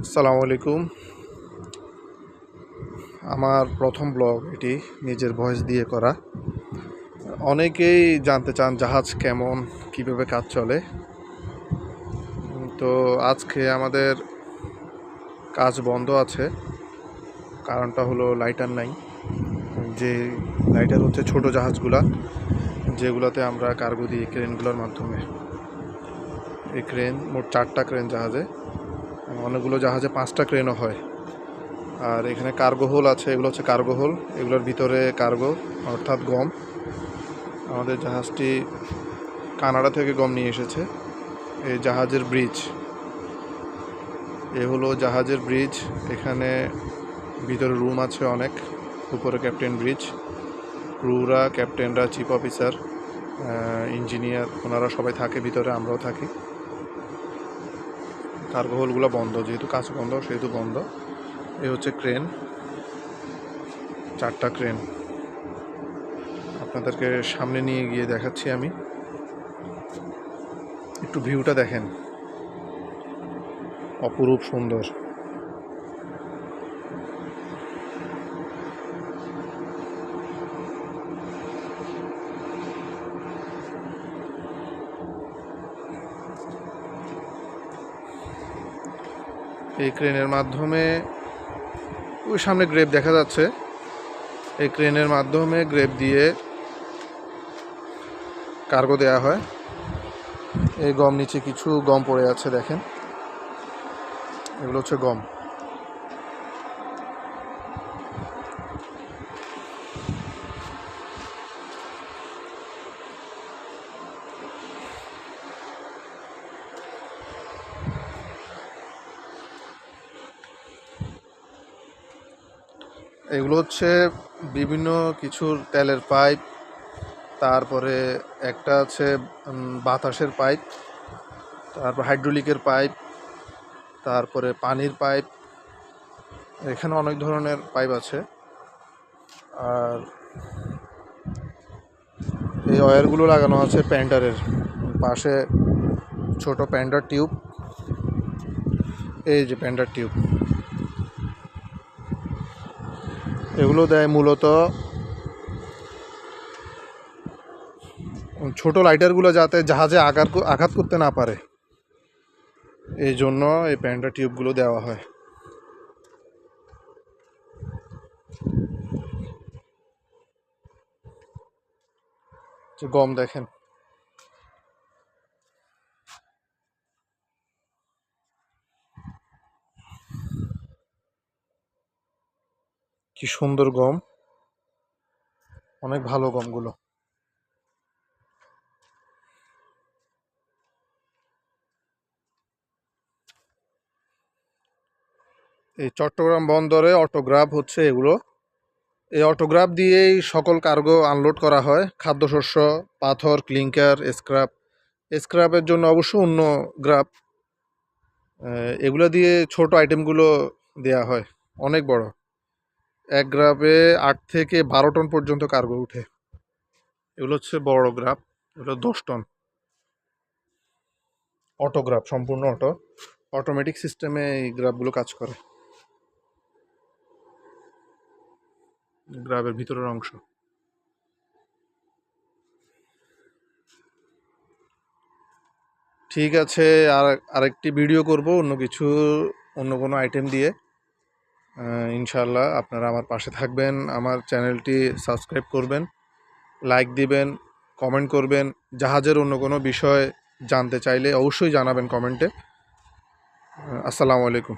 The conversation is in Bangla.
আসসালামু আলাইকুম। আমার প্রথম ব্লগ এটি, নিজের ভয়েস দিয়ে করা। অনেকেই জানতে চান জাহাজ কেমন, কিভাবে কাজ চলে। তো আজকে আমাদের কাজ বন্ধ আছে, কারণটা হলো লাইটার নাই। যে লাইটার হচ্ছে ছোট জাহাজগুলা, যেগুলোতে আমরা কার্গো দিই ক্রেনগুলোর মাধ্যমে। এই ক্রেন মোট 4টা ক্রেন জাহাজে, অনেকগুলো জাহাজে 5টা ক্রেনও হয়। আর এখানে কার্গো হোল আছে, এগুলো হচ্ছে কার্গো হোল, এগুলোর ভিতরে কার্গো অর্থাৎ গম। আমাদের জাহাজটি কানাডা থেকে গম নিয়ে এসেছে। এই জাহাজের ব্রিজ, এ হলো জাহাজের ব্রিজ। এখানে ভিতরে রুম আছে অনেক, উপরে ক্যাপ্টেন ব্রিজ। ক্রুরা, ক্যাপ্টেনরা, চিফ অফিসার, ইঞ্জিনিয়ার, ওনারা সবাই থাকে ভিতরে, আমরাও থাকি। কার্গো হোলগুলো বন্ধ, যেহেতু কাজ বন্ধ সেহেতু বন্ধ। এই হচ্ছে ক্রেন, 4টা ক্রেন। আপনাদেরকে সামনে নিয়ে গিয়ে দেখাচ্ছি আমি। একটু ভিউটা দেখেন, অপরূপ সুন্দর। এই ক্রেনের মাধ্যমে, ওই সামনে গ্রেপ দেখা যাচ্ছে, এই ক্রেনের মাধ্যমে গ্রেপ দিয়ে কার্গো দেয়া হয়। এই গম, নিচে কিছু গম পড়ে আছে দেখেন, এগুলো হচ্ছে গম। এগুলো হচ্ছে বিভিন্ন কিছুর তেলের পাইপ, তারপরে একটা আছে বাতাসের পাইপ, তারপর হাইড্রোলিকের পাইপ, তারপরে পানির পাইপ। এখানে অনেক ধরনের পাইপ আছে। আর এই ওয়্যারগুলো লাগানো আছে প্যান্টারের পাশে, ছোট প্যান্টার টিউব। এই যে প্যান্টার টিউব, এগুলো দেয় মূলত ছোট লাইটারগুলো যাতে জাহাজে আঘাত করতে না পারে, এই জন্য এই প্যান্টার টিউবগুলো দেওয়া হয়। গম দেখেন, কি সুন্দর গম, অনেক ভালো গমগুলো। এই চট্টগ্রাম বন্দরে অটোগ্রাফ হচ্ছে এগুলো। এই অটোগ্রাফ দিয়েই সকল কার্গো আনলোড করা হয়, খাদ্যশস্য, পাথর, ক্লিংকার, স্ক্র্যাপ। স্ক্র্যাপের জন্য অবশ্য অন্য গ্রাফ, এগুলো দিয়ে ছোট আইটেমগুলো দেয়া হয়। অনেক বড়, এক গ্রাফে 8 থেকে 12 টন পর্যন্ত কার্গো উঠে। এগুলো হচ্ছে বড় গ্রাফ, এগুলো 10 টন। অটোগ্রাফ সম্পূর্ণ অটোমেটিক সিস্টেমে এই গ্রাফগুলো কাজ করে। গ্রাফের ভিতরের অংশ। ঠিক আছে, আরেকটি ভিডিও করব অন্য কোনো আইটেম দিয়ে। ইনশাআল্লাহ আপনারা আমার পাশে থাকবেন, আমার চ্যানেলটি সাবস্ক্রাইব করবেন, লাইক দিবেন, কমেন্ট করবেন। জাহাজের অন্য কোনো বিষয় জানতে চাইলে অবশ্যই জানাবেন কমেন্টে। আসসালামু আলাইকুম।